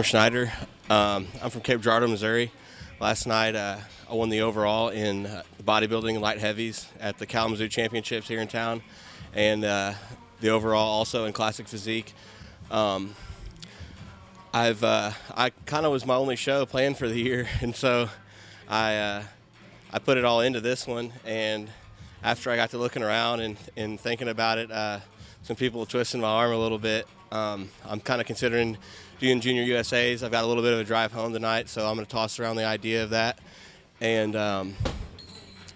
I'm Schneider. I'm from Cape Girardeau, Missouri. Last night I won the overall in bodybuilding and light heavies at the Kalamazoo championships here in town, and the overall also in classic physique. I kind of was my only show planned for the year, and so I put it all into this one. And after I got to looking around and thinking about it, some people were twisting my arm a little bit. I'm kind of considering doing Junior USAs. I've got a little bit of a drive home tonight, so I'm going to toss around the idea of that. And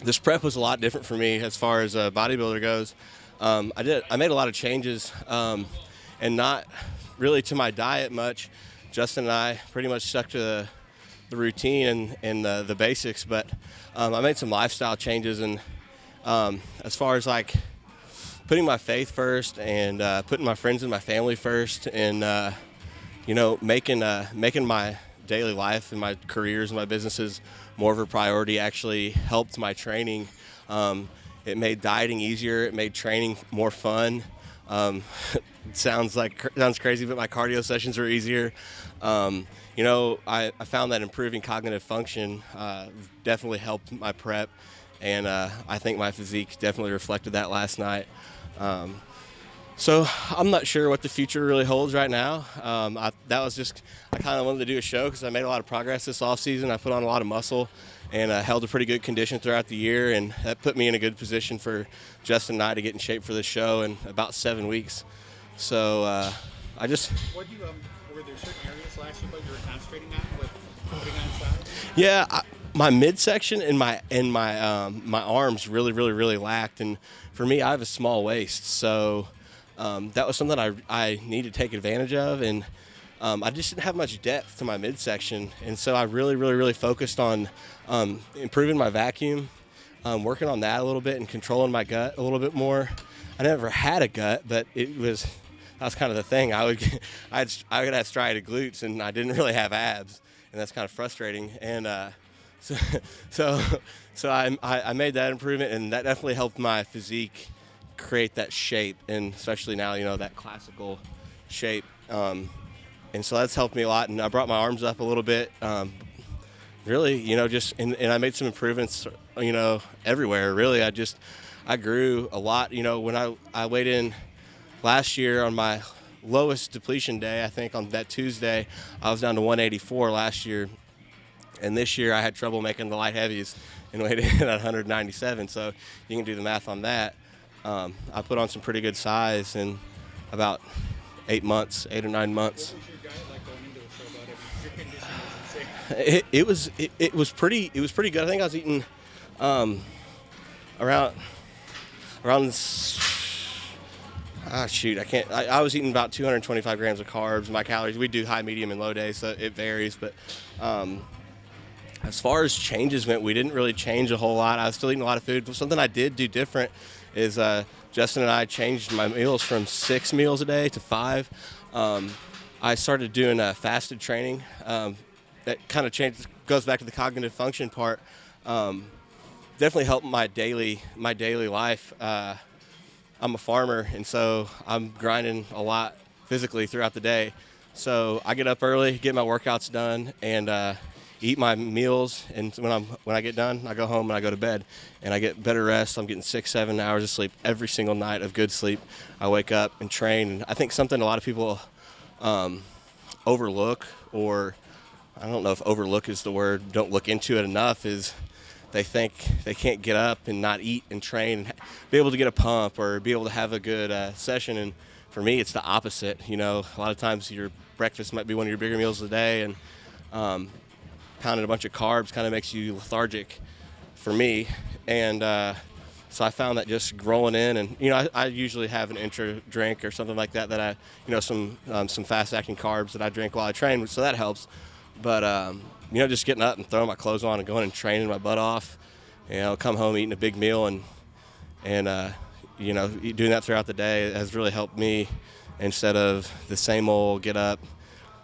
this prep was a lot different for me as far as a bodybuilder goes. I made a lot of changes, and not really to my diet much. Justin and I pretty much stuck to the routine and the basics, but I made some lifestyle changes. And as far as like putting my faith first and putting my friends and my family first, and making my daily life and my careers and my businesses more of a priority actually helped my training. It made dieting easier. It made training more fun. It sounds crazy, but my cardio sessions are easier. I found that improving cognitive function definitely helped my prep, and I think my physique definitely reflected that last night. So I'm not sure what the future really holds right now. I kind of wanted to do a show because I made a lot of progress this off season. I put on a lot of muscle and held a pretty good condition throughout the year, and that put me in a good position for Justin and I to get in shape for this show in about 7 weeks. So Were there certain areas last year that you were concentrating on with putting on size? Yeah, my midsection and my arms really lacked, and for me, I have a small waist, so that was something I need to take advantage of, and I just didn't have much depth to my midsection, and so I really focused on improving my vacuum, working on that a little bit, and controlling my gut a little bit more. I never had a gut, but that was kind of the thing. I would have striated glutes, and I didn't really have abs, and that's kind of frustrating. And so I made that improvement, and that definitely helped my physique create that shape, and especially now, that classical shape. And so that's helped me a lot, and I brought my arms up a little bit. Really, and I made some improvements, everywhere. Really, I grew a lot. When I weighed in last year on my lowest depletion day, I think on that Tuesday, I was down to 184 last year. And this year I had trouble making the light heavies and weighed in at 197. So you can do the math on that. I put on some pretty good size in about 8 or 9 months. What was your diet like going into the show about it? Your condition was insane. It was pretty good. I think I was eating around I was eating about 225 grams of carbs. My calories, we do high, medium, and low days, so it varies. But as far as changes went, we didn't really change a whole lot. I was still eating a lot of food. But something I did do different is Justin and I changed my meals from 6 meals a day to 5. I started doing fasted training. That kind of goes back to the cognitive function part. Definitely helped my daily life. I'm a farmer, and so I'm grinding a lot physically throughout the day. So I get up early, get my workouts done, and eat my meals. And when I get done, I go home and I go to bed, and I get better rest. I'm getting 6-7 hours of sleep every single night of good sleep. I wake up and train. And I think something a lot of people overlook, or I don't know if overlook is the word, don't look into it enough, is they think they can't get up and not eat and train and be able to get a pump or be able to have a good session. And for me, it's the opposite. A lot of times your breakfast might be one of your bigger meals of the day, and pounding a bunch of carbs kind of makes you lethargic for me. And so I found that just rolling in, and I usually have an intro drink or something like that I some fast acting carbs that I drink while I train, so that helps. But just getting up and throwing my clothes on and going and training my butt off, come home eating a big meal and doing that throughout the day has really helped me, instead of the same old get up,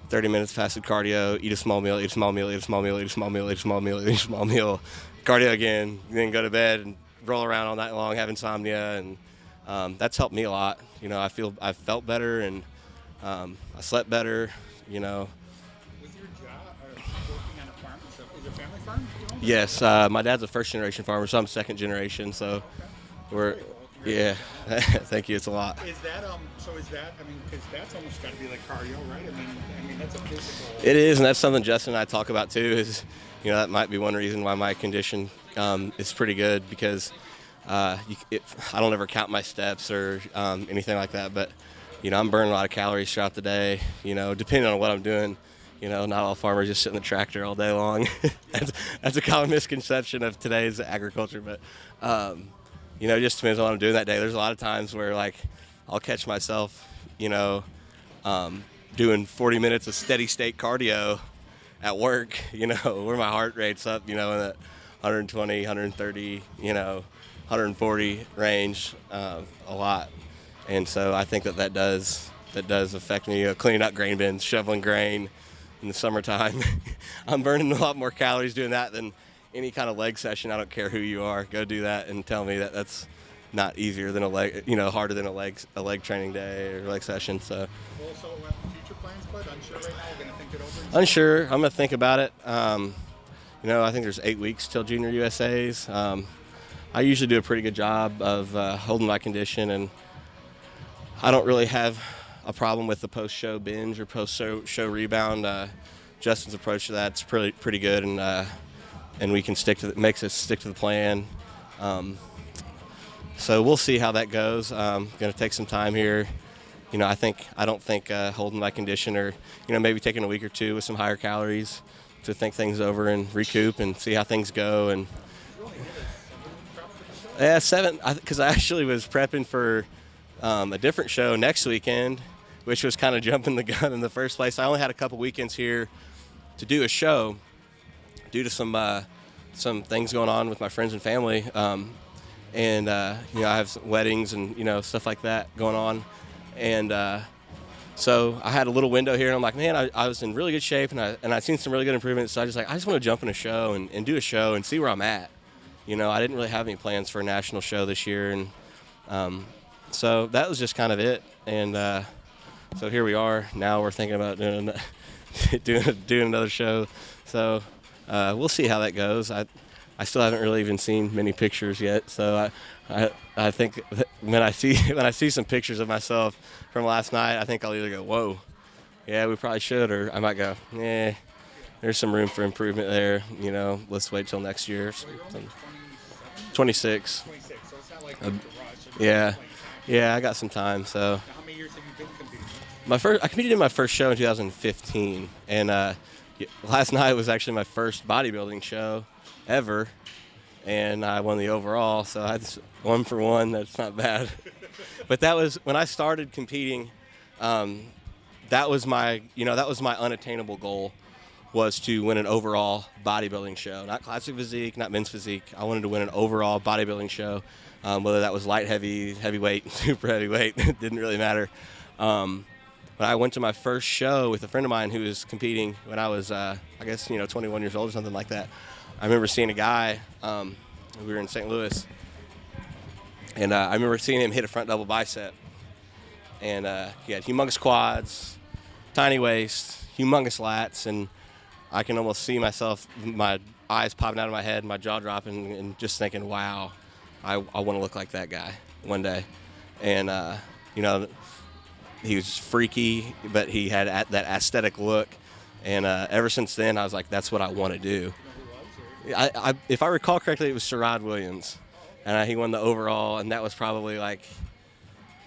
30 minutes fasted cardio, eat a small meal, eat a small meal, eat a small meal, eat a small meal, eat a small meal, eat a small meal, cardio again, then go to bed and roll around all night long, have insomnia, and that's helped me a lot. I felt better, and I slept better, farm. Is it a family farm? Yes, my dad's a first-generation farmer, so I'm second generation. So we're, yeah, thank you. It's a lot. Is that so? Is that because that's almost got to be like cardio, right? I mean that's a physical. It is, and that's something Justin and I talk about too. Is that might be one reason why my condition is pretty good because I don't ever count my steps or anything like that. But I'm burning a lot of calories throughout the day. Depending on what I'm doing. Not all farmers just sit in the tractor all day long. that's a common misconception of today's agriculture. But, it just depends on what I'm doing that day. There's a lot of times where, I'll catch myself, doing 40 minutes of steady state cardio at work, where my heart rate's up, in that 120, 130, 140 range a lot. And so I think that does affect me, cleaning up grain bins, shoveling grain. In the summertime, I'm burning a lot more calories doing that than any kind of leg session. I don't care who you are. Go do that and tell me that that's not easier than a leg, harder than a leg training day or leg session. So. Well, so future plans, bud? Unsure right now. We're gonna think it over. Unsure. I'm gonna think about it. I think there's 8 weeks till Junior USA's. I usually do a pretty good job of holding my condition, and I don't really have a problem with the post-show binge or post-show rebound. Justin's approach to that's pretty good, and we can makes us stick to the plan. So we'll see how that goes. Going to take some time here. I don't think holding my condition or maybe taking a week or two with some higher calories to think things over and recoup and see how things go. And 7 because I actually was prepping for a different show next weekend, which was kind of jumping the gun in the first place. I only had a couple weekends here to do a show due to some things going on with my friends and family. I have some weddings and, stuff like that going on. And so I had a little window here, and I'm like, man, I was in really good shape, and I'd seen some really good improvements. So I just want to jump in a show and do a show and see where I'm at. I didn't really have any plans for a national show this year. And so that was just kind of it. And so here we are. Now we're thinking about doing another show. So we'll see how that goes. I still haven't really even seen many pictures yet. So I think when I see some pictures of myself from last night, I think I'll either go, whoa, yeah, we probably should, or I might go, yeah, there's some room for improvement there. Let's wait till next year. 26. 26, so it's not like yeah, I got some time. So. How many years have you been competing? I competed in my first show in 2015, and last night was actually my first bodybuilding show ever, and I won the overall. So I just 1 for 1. That's not bad. But that was when I started competing. That was my unattainable goal, was to win an overall bodybuilding show, not classic physique, not men's physique. I wanted to win an overall bodybuilding show, whether that was light, heavy, heavyweight, super heavyweight. It didn't really matter. But I went to my first show with a friend of mine who was competing when I was, 21 years old or something like that. I remember seeing a guy, we were in St. Louis, and I remember seeing him hit a front double bicep. And he had humongous quads, tiny waist, humongous lats, and I can almost see myself, my eyes popping out of my head, my jaw dropping, and just thinking, wow, I want to look like that guy one day. And, he was freaky, but he had that aesthetic look. And ever since then, I was like, that's what I want to do. If I recall correctly, it was Sherrod Williams. And he won the overall, and that was probably like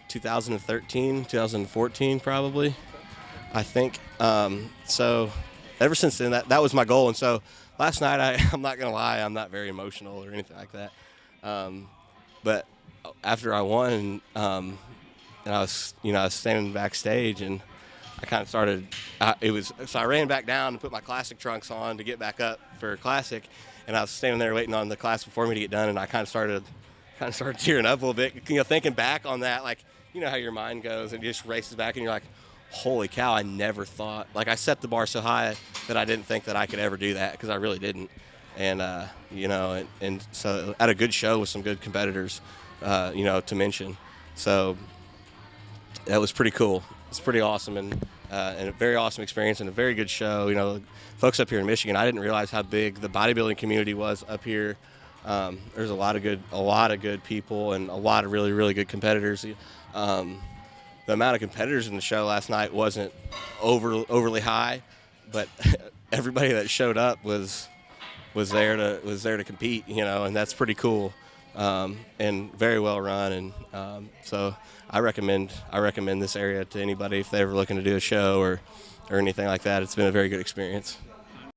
2013, 2014 probably, I think. So ever since then, that was my goal. And so last night, I'm not going to lie, I'm not very emotional or anything like that. But after I won, and I was standing backstage, and I kind of started. So I ran back down and put my classic trunks on to get back up for classic, and I was standing there waiting on the class before me to get done, and I kind of started tearing up a little bit, thinking back on that, like how your mind goes and it just races back, and you're like, holy cow, I never thought. Like, I set the bar so high that I didn't think that I could ever do that, because I really didn't. And and so at a good show with some good competitors, to mention. So that was pretty cool. it's pretty awesome and a very awesome experience and a very good show. You know, folks up here in Michigan, I didn't realize how big the bodybuilding community was up here. There's a lot of good people and a lot of really, really good competitors. The amount of competitors in the show last night wasn't overly high, but everybody that showed up was there to compete, you know, and that's pretty cool, and very well run. And so I recommend this area to anybody if they're ever looking to do a show or anything like that. It's been a very good experience.